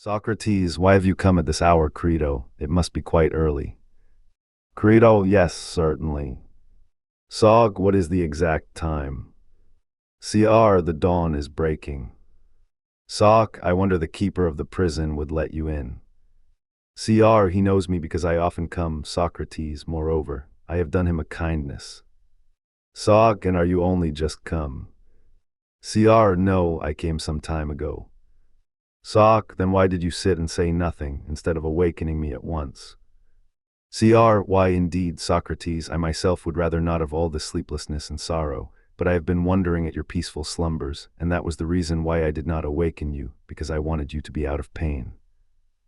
Socrates, why have you come at this hour, Crito? It must be quite early. Crito, yes, certainly. Sog, what is the exact time? Cr, the dawn is breaking. Soc, I wonder the keeper of the prison would let you in. Cr, he knows me because I often come, Socrates, moreover, I have done him a kindness. Soc, and are you only just come? Cr, no, I came some time ago. Soc, then why did you sit and say nothing, instead of awakening me at once? Cr, why indeed, Socrates, I myself would rather not of all this sleeplessness and sorrow, but I have been wondering at your peaceful slumbers, and that was the reason why I did not awaken you, because I wanted you to be out of pain.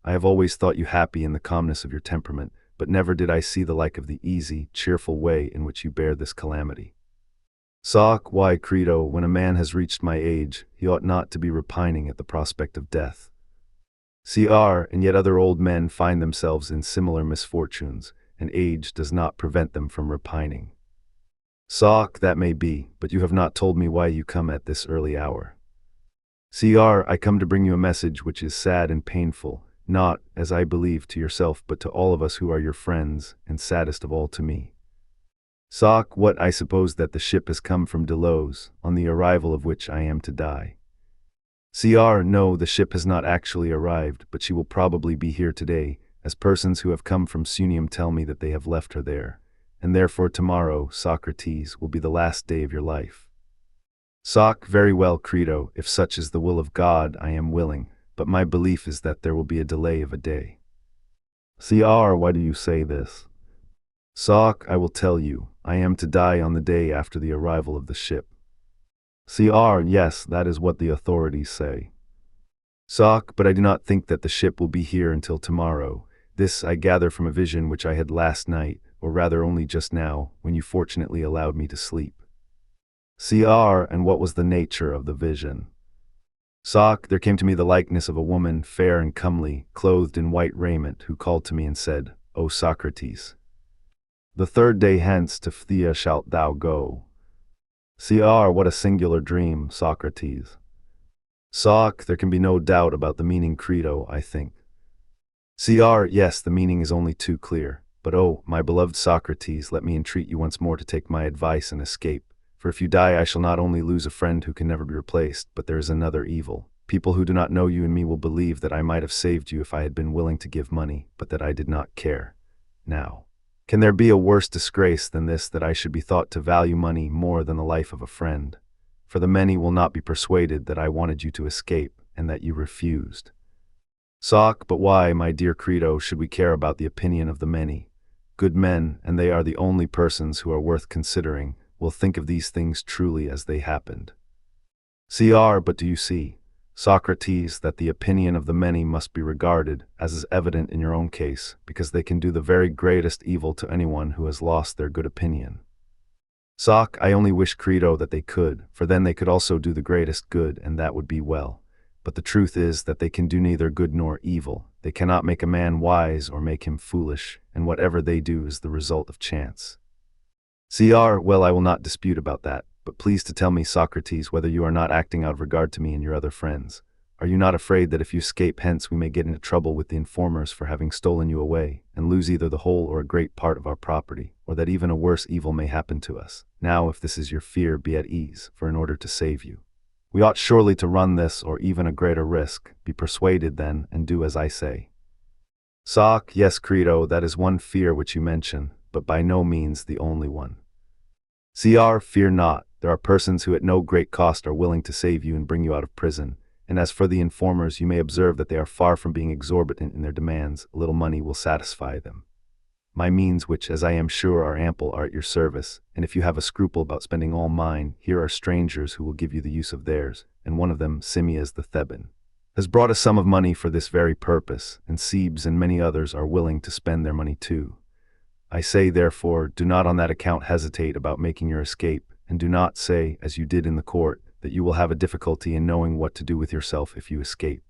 I have always thought you happy in the calmness of your temperament, but never did I see the like of the easy, cheerful way in which you bear this calamity. Soc, why, Crito, when a man has reached my age, he ought not to be repining at the prospect of death. Cr, and yet other old men find themselves in similar misfortunes, and age does not prevent them from repining. Soc, that may be, but you have not told me why you come at this early hour. Cr, I come to bring you a message which is sad and painful, not, as I believe, to yourself but to all of us who are your friends, and saddest of all to me. Soc, what, I suppose that the ship has come from Delos, on the arrival of which I am to die. Cr, no, the ship has not actually arrived, but she will probably be here today, as persons who have come from Sunium tell me that they have left her there, and therefore tomorrow, Socrates, will be the last day of your life. Soc, very well, Crito, if such is the will of God, I am willing, but my belief is that there will be a delay of a day. Cr, why do you say this? Soc, I will tell you, I am to die on the day after the arrival of the ship. Cr, yes, that is what the authorities say. Soc, but I do not think that the ship will be here until tomorrow. This I gather from a vision which I had last night, or rather only just now, when you fortunately allowed me to sleep. Cr, and what was the nature of the vision? Soc, there came to me the likeness of a woman, fair and comely, clothed in white raiment, who called to me and said, O Socrates, the third day hence to Phthia shalt thou go. Cr, what a singular dream, Socrates. Soc, there can be no doubt about the meaning, Crito, I think. Cr, yes, the meaning is only too clear. But oh, my beloved Socrates, let me entreat you once more to take my advice and escape. For if you die, I shall not only lose a friend who can never be replaced, but there is another evil. People who do not know you and me will believe that I might have saved you if I had been willing to give money, but that I did not care. Now, can there be a worse disgrace than this, that I should be thought to value money more than the life of a friend? For the many will not be persuaded that I wanted you to escape, and that you refused. Soc, but why, my dear Crito, should we care about the opinion of the many? Good men, and they are the only persons who are worth considering, will think of these things truly as they happened. Cr, but do you see, Socrates, that the opinion of the many must be regarded, as is evident in your own case, because they can do the very greatest evil to anyone who has lost their good opinion. Soc, I only wish, Crito, that they could, for then they could also do the greatest good, and that would be well. But the truth is that they can do neither good nor evil. They cannot make a man wise or make him foolish, and whatever they do is the result of chance. Cr, well, I will not dispute about that, but please to tell me, Socrates, whether you are not acting out of regard to me and your other friends. Are you not afraid that if you escape hence we may get into trouble with the informers for having stolen you away, and lose either the whole or a great part of our property, or that even a worse evil may happen to us? Now, if this is your fear, be at ease, for in order to save you, we ought surely to run this or even a greater risk. Be persuaded then, and do as I say. Soc, yes, Crito, that is one fear which you mention, but by no means the only one. Cr, fear not. There are persons who at no great cost are willing to save you and bring you out of prison, and as for the informers, you may observe that they are far from being exorbitant in their demands. A little money will satisfy them. My means, which, as I am sure, are ample, are at your service, and if you have a scruple about spending all mine, here are strangers who will give you the use of theirs, and one of them, Simmias the Theban, has brought a sum of money for this very purpose, and Cebes and many others are willing to spend their money too. I say, therefore, do not on that account hesitate about making your escape, and do not say, as you did in the court, that you will have a difficulty in knowing what to do with yourself if you escape.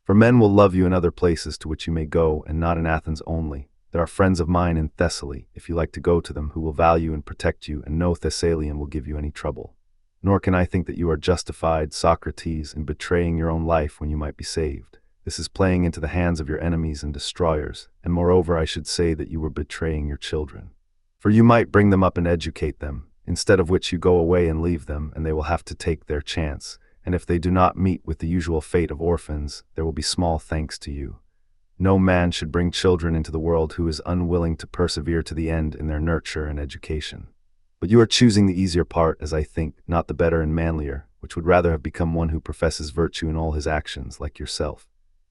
For men will love you in other places to which you may go, and not in Athens only. There are friends of mine in Thessaly, if you like to go to them, who will value and protect you, and no Thessalian will give you any trouble. Nor can I think that you are justified, Socrates, in betraying your own life when you might be saved. This is playing into the hands of your enemies and destroyers, and moreover I should say that you were betraying your children. For you might bring them up and educate them, instead of which you go away and leave them, and they will have to take their chance, and if they do not meet with the usual fate of orphans, there will be small thanks to you. No man should bring children into the world who is unwilling to persevere to the end in their nurture and education. But you are choosing the easier part, as I think, not the better and manlier, which would rather have become one who professes virtue in all his actions, like yourself.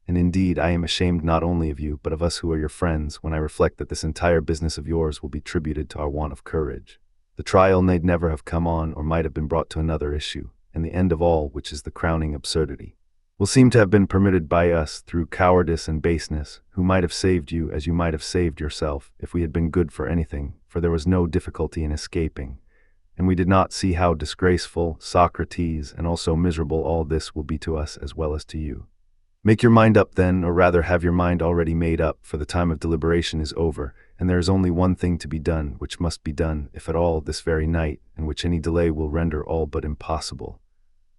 And indeed, I am ashamed not only of you, but of us who are your friends, when I reflect that this entire business of yours will be tributed to our want of courage. The trial need never have come on, or might have been brought to another issue, and the end of all, which is the crowning absurdity, will seem to have been permitted by us through cowardice and baseness, who might have saved you as you might have saved yourself, if we had been good for anything, for there was no difficulty in escaping. And we did not see how disgraceful, Socrates, and also miserable all this will be to us as well as to you. Make your mind up then, or rather have your mind already made up, for the time of deliberation is over, and there is only one thing to be done, which must be done, if at all, this very night, and which any delay will render all but impossible.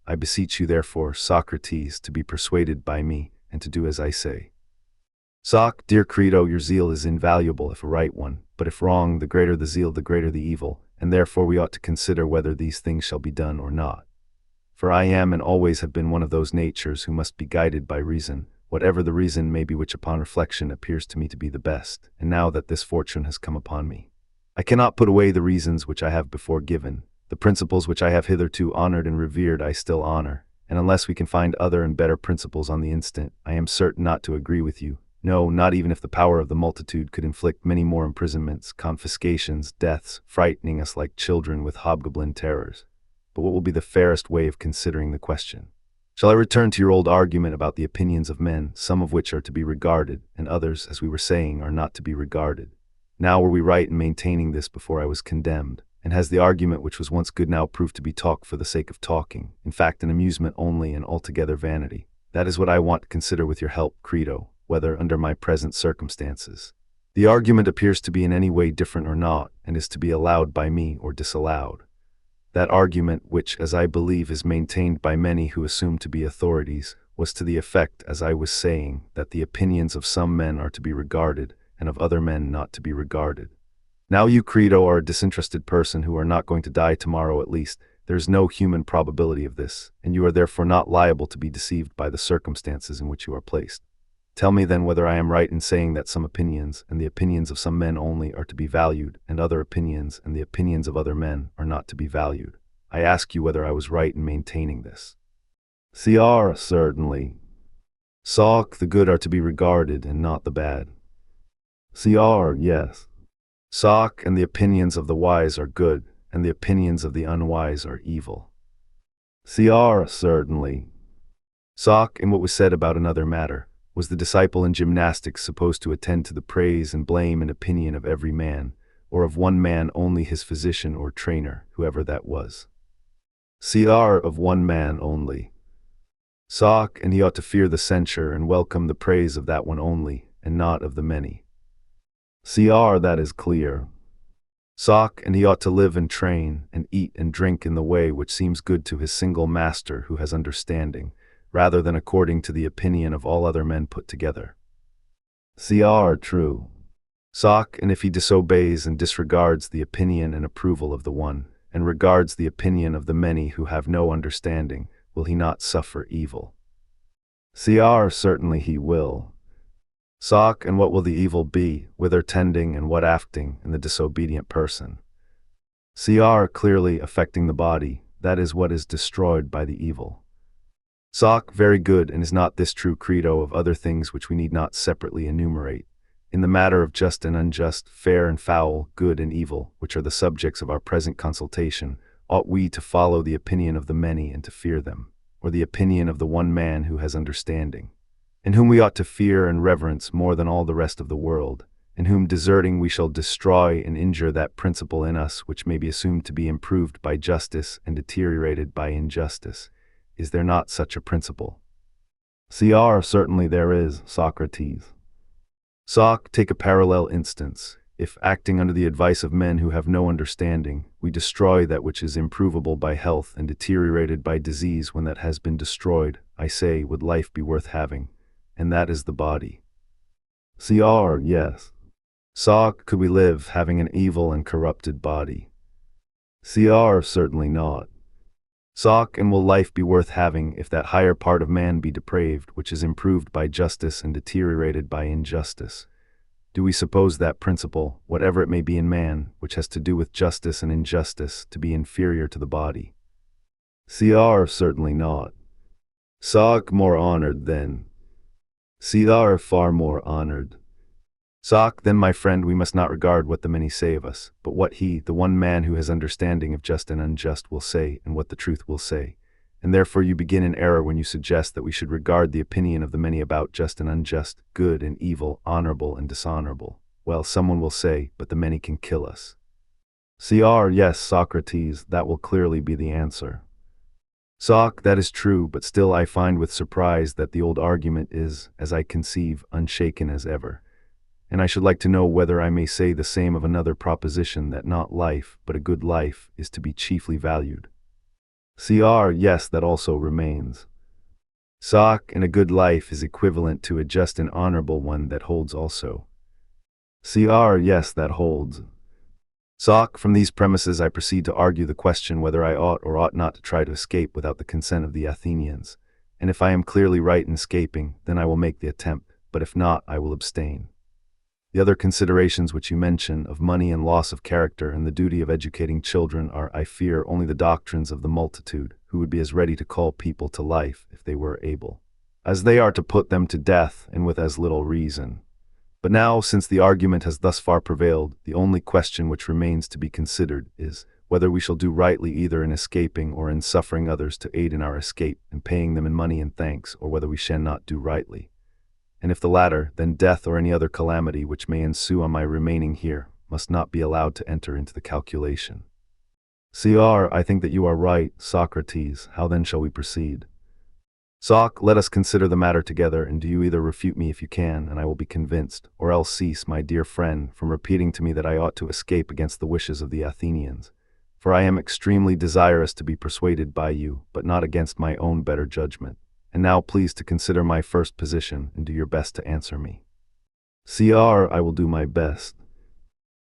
I beseech you therefore, Socrates, to be persuaded by me, and to do as I say. Dear Crito, your zeal is invaluable if a right one, but if wrong, the greater the zeal the greater the evil, and therefore we ought to consider whether these things shall be done or not. For I am and always have been one of those natures who must be guided by reason, whatever the reason may be which upon reflection appears to me to be the best, and now that this fortune has come upon me, I cannot put away the reasons which I have before given. The principles which I have hitherto honored and revered I still honor, and unless we can find other and better principles on the instant, I am certain not to agree with you. No, not even if the power of the multitude could inflict many more imprisonments, confiscations, deaths, frightening us like children with hobgoblin terrors. But what will be the fairest way of considering the question? Shall I return to your old argument about the opinions of men, some of which are to be regarded, and others, as we were saying, are not to be regarded? Now were we right in maintaining this before I was condemned? And has the argument which was once good now proved to be talk for the sake of talking, in fact an amusement only and altogether vanity? That is what I want to consider with your help, Crito, whether under my present circumstances the argument appears to be in any way different or not, and is to be allowed by me or disallowed. That argument, which, as I believe, is maintained by many who assume to be authorities, was to the effect, as I was saying, that the opinions of some men are to be regarded, and of other men not to be regarded. Now you, Crito, are a disinterested person who are not going to die tomorrow at least. There is no human probability of this, and you are therefore not liable to be deceived by the circumstances in which you are placed. Tell me then whether I am right in saying that some opinions, and the opinions of some men only, are to be valued, and other opinions, and the opinions of other men, are not to be valued. I ask you whether I was right in maintaining this. Cr. Certainly. Soc. The good are to be regarded, and not the bad. Cr. Yes. Soc. And the opinions of the wise are good, and the opinions of the unwise are evil. Cr. Certainly. Soc. In what was said about another matter, was the disciple in gymnastics supposed to attend to the praise and blame and opinion of every man, or of one man only, his physician or trainer, whoever that was? Cr. Of one man only. Soc. And he ought to fear the censure and welcome the praise of that one only, and not of the many. Cr. That is clear. Soc. And he ought to live and train, and eat and drink in the way which seems good to his single master who has understanding, rather than according to the opinion of all other men put together. Cr. True. Soc. And if he disobeys and disregards the opinion and approval of the one, and regards the opinion of the many who have no understanding, will he not suffer evil? Cr. Certainly he will. Soc. And what will the evil be, whither tending and what acting in the disobedient person? Cr. Clearly affecting the body, that is what is destroyed by the evil. Soc. Very good, and is not this true, Crito, of other things which we need not separately enumerate? In the matter of just and unjust, fair and foul, good and evil, which are the subjects of our present consultation, ought we to follow the opinion of the many and to fear them, or the opinion of the one man who has understanding, in whom we ought to fear and reverence more than all the rest of the world, in whom deserting we shall destroy and injure that principle in us which may be assumed to be improved by justice and deteriorated by injustice? Is there not such a principle? Cr. Certainly there is, Socrates. Soc. Take a parallel instance. If, acting under the advice of men who have no understanding, we destroy that which is improvable by health and deteriorated by disease, when that has been destroyed, I say, would life be worth having? and that is the body. Cr, yes. Soc, could we live having an evil and corrupted body? Cr, certainly not. Soc, and will life be worth having if that higher part of man be depraved, which is improved by justice and deteriorated by injustice? Do we suppose that principle, whatever it may be in man, which has to do with justice and injustice, to be inferior to the body? Cr, certainly not. Soc, more honored then. Cr, far more honored. Soc, then my friend, we must not regard what the many say of us, but what he, the one man who has understanding of just and unjust, will say, and what the truth will say. And therefore you begin in error when you suggest that we should regard the opinion of the many about just and unjust, good and evil, honorable and dishonorable. Well, someone will say, but the many can kill us. Cr, yes, Socrates, that will clearly be the answer. Soc, that is true, but still I find with surprise that the old argument is, as I conceive, unshaken as ever. And I should like to know whether I may say the same of another proposition, that not life, but a good life, is to be chiefly valued. Cr, yes, that also remains. Soc, and a good life is equivalent to a just and honorable one, that holds also. Cr, yes, that holds. Soc, from these premises I proceed to argue the question whether I ought or ought not to try to escape without the consent of the Athenians. And if I am clearly right in escaping, then I will make the attempt, but if not, I will abstain. The other considerations which you mention, of money and loss of character and the duty of educating children, are, I fear, only the doctrines of the multitude, who would be as ready to call people to life, if they were able, as they are to put them to death, and with as little reason. But now, since the argument has thus far prevailed, the only question which remains to be considered is, whether we shall do rightly either in escaping or in suffering others to aid in our escape, and paying them in money and thanks, or whether we shall not do rightly. And if the latter, then death or any other calamity which may ensue on my remaining here must not be allowed to enter into the calculation. Cr, I think that you are right, Socrates. How then shall we proceed? Soc, let us consider the matter together, and do you either refute me if you can, and I will be convinced, or else cease, my dear friend, from repeating to me that I ought to escape against the wishes of the Athenians. For I am extremely desirous to be persuaded by you, but not against my own better judgment. And now please to consider my first position, and do your best to answer me. Cr, I will do my best.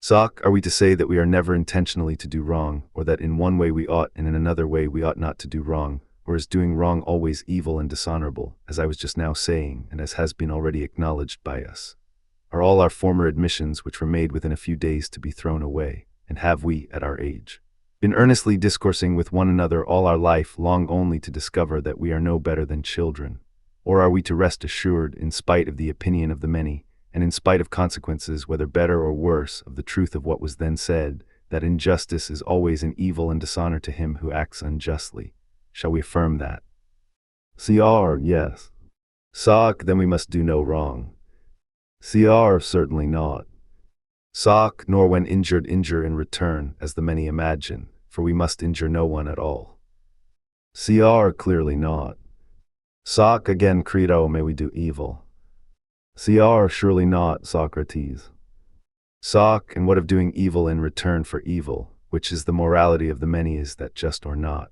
Soc, are we to say that we are never intentionally to do wrong, or that in one way we ought and in another way we ought not to do wrong, or is doing wrong always evil and dishonorable, as I was just now saying, and as has been already acknowledged by us? Are all our former admissions which were made within a few days to be thrown away, and have we, at our age, been earnestly discoursing with one another all our life long only to discover that we are no better than children? Or are we to rest assured, in spite of the opinion of the many, and in spite of consequences, whether better or worse, of the truth of what was then said, that injustice is always an evil and dishonor to him who acts unjustly? Shall we affirm that? Cr, yes. Soc, then we must do no wrong. Cr, certainly not. Soc, nor when injured injure in return, as the many imagine, for we must injure no one at all. Cr, clearly not. Soc, again, Crito, may we do evil? Cr, surely not, Socrates. Soc, and what of doing evil in return for evil, which is the morality of the many, is that just or not?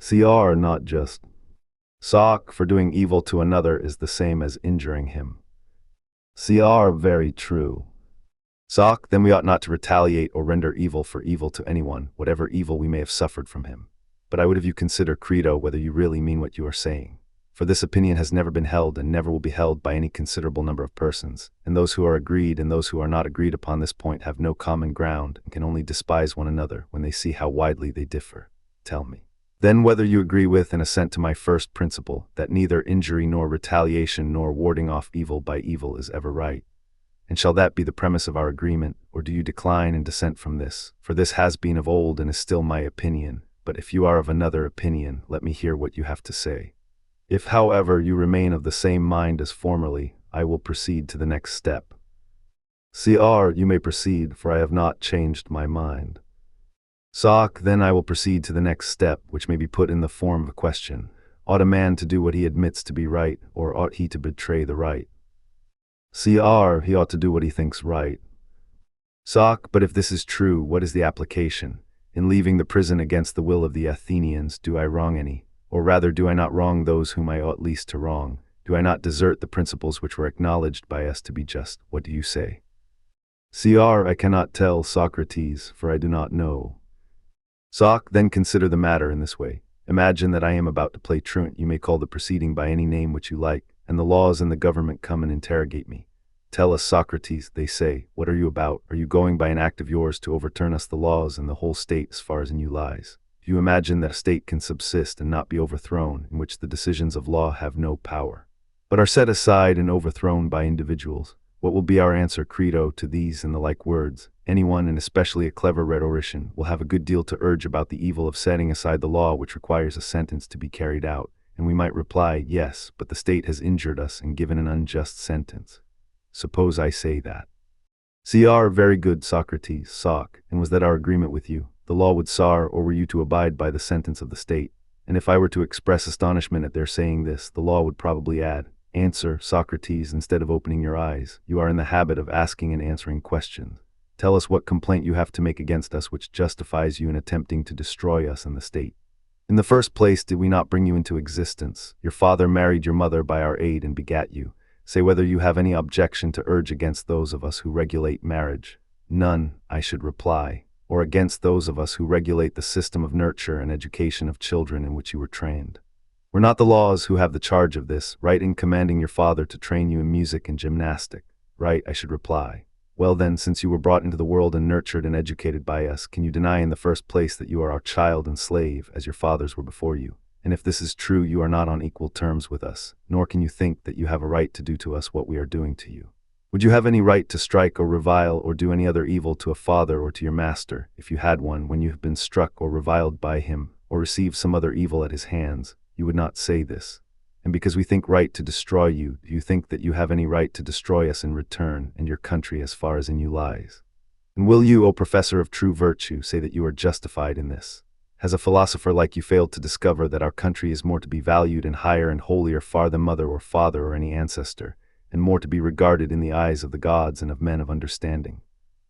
Cr, not just. Soc, for doing evil to another is the same as injuring him. Cr, very true. Soc, then we ought not to retaliate or render evil for evil to anyone, whatever evil we may have suffered from him. But I would have you consider, Crito, whether you really mean what you are saying. For this opinion has never been held and never will be held by any considerable number of persons, and those who are agreed and those who are not agreed upon this point have no common ground and can only despise one another when they see how widely they differ. Tell me, then, whether you agree with and assent to my first principle, that neither injury nor retaliation nor warding off evil by evil is ever right. And shall that be the premise of our agreement, or do you decline and dissent from this? For this has been of old and is still my opinion, but if you are of another opinion, let me hear what you have to say. If, however, you remain of the same mind as formerly, I will proceed to the next step. Cr, you may proceed, for I have not changed my mind. Soc, then I will proceed to the next step, which may be put in the form of a question. Ought a man to do what he admits to be right, or ought he to betray the right? Cr, he ought to do what he thinks right. Soc, but if this is true, what is the application? In leaving the prison against the will of the Athenians, do I wrong any? Or rather, do I not wrong those whom I ought least to wrong? Do I not desert the principles which were acknowledged by us to be just? What do you say? Cr. I cannot tell, Socrates, for I do not know. Soc. Then consider the matter in this way. Imagine that I am about to play truant. You may call the proceeding by any name which you like, and the laws and the government come and interrogate me. Tell us, Socrates, they say, what are you about? Are you going by an act of yours to overturn us the laws and the whole state as far as in you lies? Do you imagine that a state can subsist and not be overthrown, in which the decisions of law have no power, but are set aside and overthrown by individuals? What will be our answer, Crito, to these and the like words? Anyone, and especially a clever rhetorician, will have a good deal to urge about the evil of setting aside the law which requires a sentence to be carried out, and we might reply, yes, but the state has injured us and given an unjust sentence. Suppose I say that. Cr. Very good, Socrates, Soc. And was that our agreement with you? The law would sar, or were you to abide by the sentence of the state? And if I were to express astonishment at their saying this, the law would probably add, answer, Socrates, instead of opening your eyes. You are in the habit of asking and answering questions. Tell us what complaint you have to make against us which justifies you in attempting to destroy us and the state. In the first place, did we not bring you into existence? Your father married your mother by our aid and begat you. Say whether you have any objection to urge against those of us who regulate marriage. None, I should reply, or against those of us who regulate the system of nurture and education of children in which you were trained. Were not the laws who have the charge of this, right in commanding your father to train you in music and gymnastic? Right, I should reply. Well then, since you were brought into the world and nurtured and educated by us, can you deny in the first place that you are our child and slave, as your fathers were before you? And if this is true, you are not on equal terms with us, nor can you think that you have a right to do to us what we are doing to you. Would you have any right to strike or revile or do any other evil to a father or to your master, if you had one, when you have been struck or reviled by him, or received some other evil at his hands? You would not say this. And because we think right to destroy you, do you think that you have any right to destroy us in return, and your country as far as in you lies? And will you, O professor of true virtue, say that you are justified in this? Has a philosopher like you failed to discover that our country is more to be valued and higher and holier far than mother or father or any ancestor, and more to be regarded in the eyes of the gods and of men of understanding?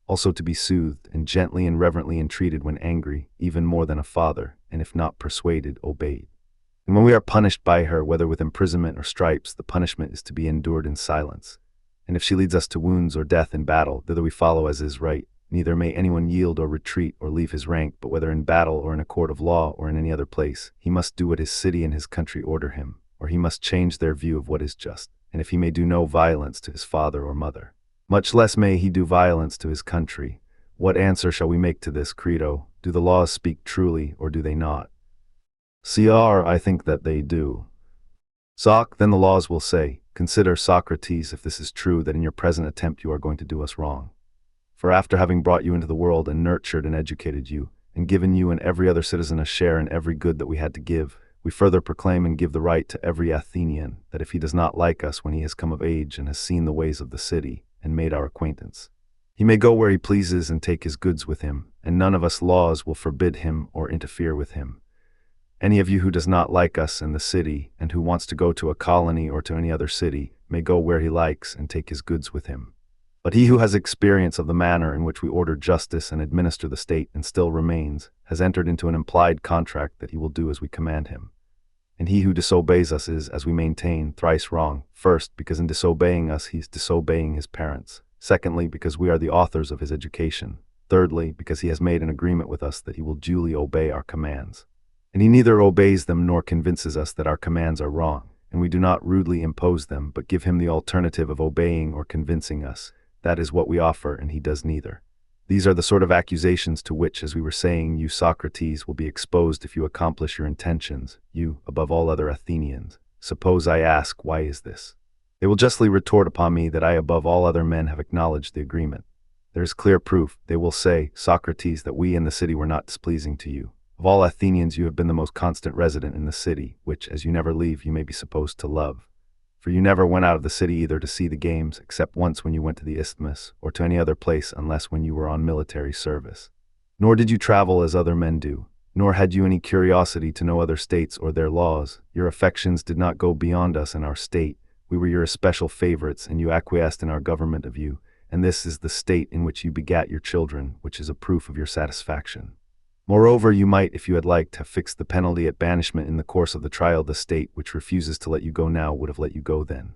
Also to be soothed and gently and reverently entreated when angry, even more than a father, and if not persuaded, obeyed. And when we are punished by her, whether with imprisonment or stripes, the punishment is to be endured in silence. And if she leads us to wounds or death in battle, thither we follow as is right. Neither may anyone yield or retreat or leave his rank, but whether in battle or in a court of law or in any other place, he must do what his city and his country order him, or he must change their view of what is just. And if he may do no violence to his father or mother, much less may he do violence to his country. What answer shall we make to this, Crito? Do the laws speak truly, or do they not? Cr. I think that they do. Soc. Then the laws will say, consider, Socrates, if this is true, that in your present attempt you are going to do us wrong. For after having brought you into the world and nurtured and educated you, and given you and every other citizen a share in every good that we had to give, we further proclaim and give the right to every Athenian, that if he does not like us when he has come of age and has seen the ways of the city, and made our acquaintance, he may go where he pleases and take his goods with him, and none of us laws will forbid him or interfere with him. Any of you who does not like us in the city, and who wants to go to a colony or to any other city, may go where he likes and take his goods with him. But he who has experience of the manner in which we order justice and administer the state and still remains, has entered into an implied contract that he will do as we command him. And he who disobeys us is, as we maintain, thrice wrong. First, because in disobeying us he is disobeying his parents. Secondly, because we are the authors of his education. Thirdly, because he has made an agreement with us that he will duly obey our commands. And he neither obeys them nor convinces us that our commands are wrong, and we do not rudely impose them, but give him the alternative of obeying or convincing us. That is what we offer, and he does neither. These are the sort of accusations to which, as we were saying, you, Socrates, will be exposed if you accomplish your intentions, you, above all other Athenians. Suppose I ask, why is this? They will justly retort upon me that I, above all other men, have acknowledged the agreement. There is clear proof. They will say, Socrates, that we in the city were not displeasing to you. Of all Athenians, you have been the most constant resident in the city, which, as you never leave, you may be supposed to love. For you never went out of the city either to see the games, except once when you went to the isthmus, or to any other place unless when you were on military service. Nor did you travel as other men do, nor had you any curiosity to know other states or their laws. Your affections did not go beyond us and our state. We were your especial favorites, and you acquiesced in our government of you, and this is the state in which you begat your children, which is a proof of your satisfaction. Moreover, you might, if you had liked, have fixed the penalty at banishment in the course of the trial. The state which refuses to let you go now would have let you go then.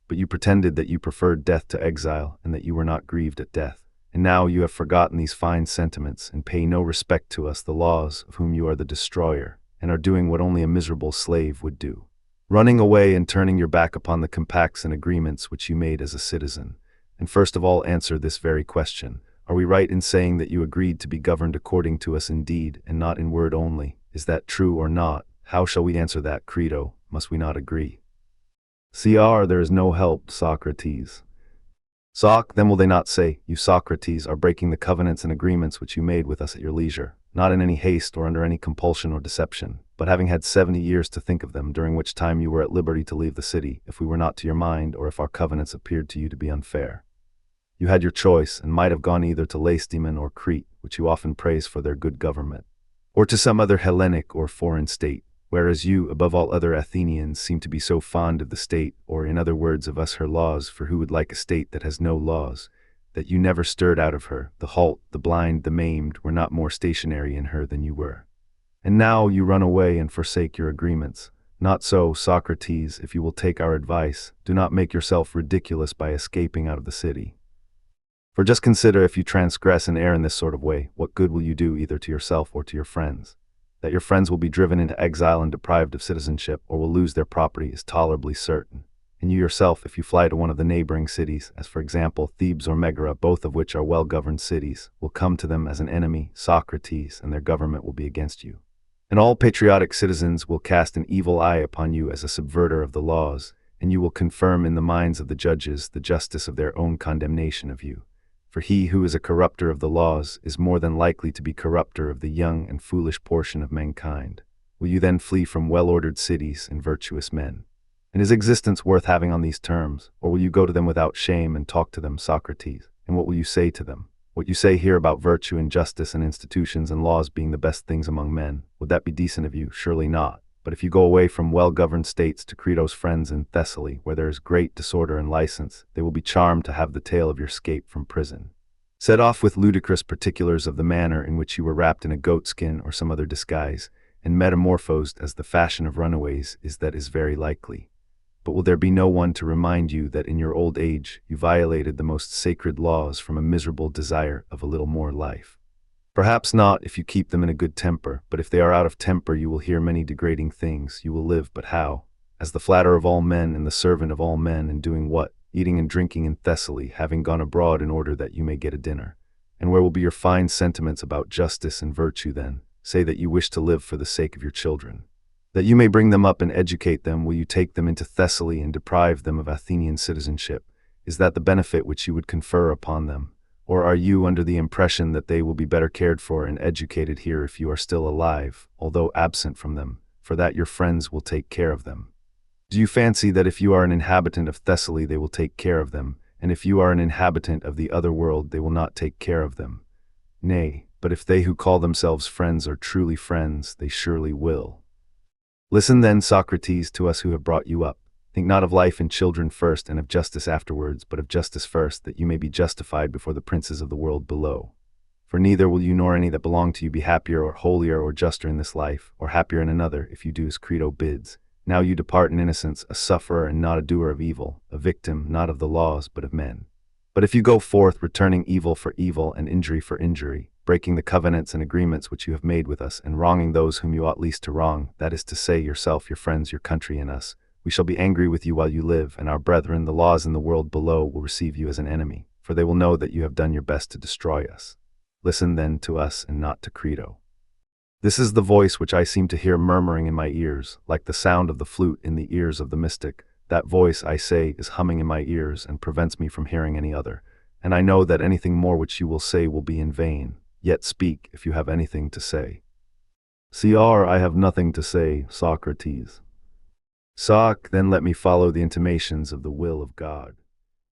But you pretended that you preferred death to exile, and that you were not grieved at death. And now you have forgotten these fine sentiments, and pay no respect to us, the laws, of whom you are the destroyer, and are doing what only a miserable slave would do, running away and turning your back upon the compacts and agreements which you made as a citizen. And first of all answer this very question: are we right in saying that you agreed to be governed according to us in deed, and not in word only? Is that true or not? How shall we answer that, Crito? Must we not agree? Cr. There is no help, Socrates. Soc. Then will they not say, you, Socrates, are breaking the covenants and agreements which you made with us at your leisure, not in any haste or under any compulsion or deception, but having had 70 years to think of them, during which time you were at liberty to leave the city, if we were not to your mind, or if our covenants appeared to you to be unfair. You had your choice, and might have gone either to Lacedaemon or Crete, which you often praise for their good government, or to some other Hellenic or foreign state, whereas you, above all other Athenians, seem to be so fond of the state, or in other words of us her laws, for who would like a state that has no laws, that you never stirred out of her. The halt, the blind, the maimed were not more stationary in her than you were. And now you run away and forsake your agreements. Not so, Socrates, if you will take our advice, do not make yourself ridiculous by escaping out of the city. For just consider, if you transgress and err in this sort of way, what good will you do either to yourself or to your friends? That your friends will be driven into exile and deprived of citizenship, or will lose their property, is tolerably certain. And you yourself, if you fly to one of the neighboring cities, as for example Thebes or Megara, both of which are well-governed cities, will come to them as an enemy, Socrates, and their government will be against you. And all patriotic citizens will cast an evil eye upon you as a subverter of the laws, and you will confirm in the minds of the judges the justice of their own condemnation of you. For he who is a corrupter of the laws is more than likely to be corrupter of the young and foolish portion of mankind. Will you then flee from well-ordered cities and virtuous men? And is existence worth having on these terms? Or will you go to them without shame and talk to them, Socrates? And what will you say to them? What you say here about virtue and justice and institutions and laws being the best things among men, would that be decent of you? Surely not. But if you go away from well-governed states to Crito's friends in Thessaly, where there is great disorder and license, they will be charmed to have the tale of your escape from prison set off with ludicrous particulars of the manner in which you were wrapped in a goatskin or some other disguise, and metamorphosed as the fashion of runaways is. That is very likely. But will there be no one to remind you that in your old age you violated the most sacred laws from a miserable desire of a little more life? Perhaps not, if you keep them in a good temper, but if they are out of temper you will hear many degrading things. You will live, but how? As the flatterer of all men and the servant of all men, and doing what? Eating and drinking in Thessaly, having gone abroad in order that you may get a dinner. And where will be your fine sentiments about justice and virtue then? Say that you wish to live for the sake of your children, that you may bring them up and educate them. Will you take them into Thessaly and deprive them of Athenian citizenship? Is that the benefit which you would confer upon them? Or are you under the impression that they will be better cared for and educated here if you are still alive, although absent from them, for that your friends will take care of them? Do you fancy that if you are an inhabitant of Thessaly they will take care of them, and if you are an inhabitant of the other world they will not take care of them? Nay, but if they who call themselves friends are truly friends, they surely will. Listen then, Socrates, to us who have brought you up. Think not of life and children first, and of justice afterwards, but of justice first, that you may be justified before the princes of the world below. For neither will you nor any that belong to you be happier or holier or juster in this life, or happier in another, if you do as Crito bids. Now you depart in innocence, a sufferer and not a doer of evil, a victim not of the laws but of men. But if you go forth returning evil for evil and injury for injury, breaking the covenants and agreements which you have made with us, and wronging those whom you ought least to wrong, that is to say yourself, your friends, your country, and us, we shall be angry with you while you live, and our brethren, the laws in the world below, will receive you as an enemy, for they will know that you have done your best to destroy us. Listen then to us and not to Crito. This is the voice which I seem to hear murmuring in my ears, like the sound of the flute in the ears of the mystic. That voice, I say, is humming in my ears and prevents me from hearing any other. And I know that anything more which you will say will be in vain. Yet speak, if you have anything to say. Cr. I have nothing to say, Socrates. Soc. Then let me follow the intimations of the will of God.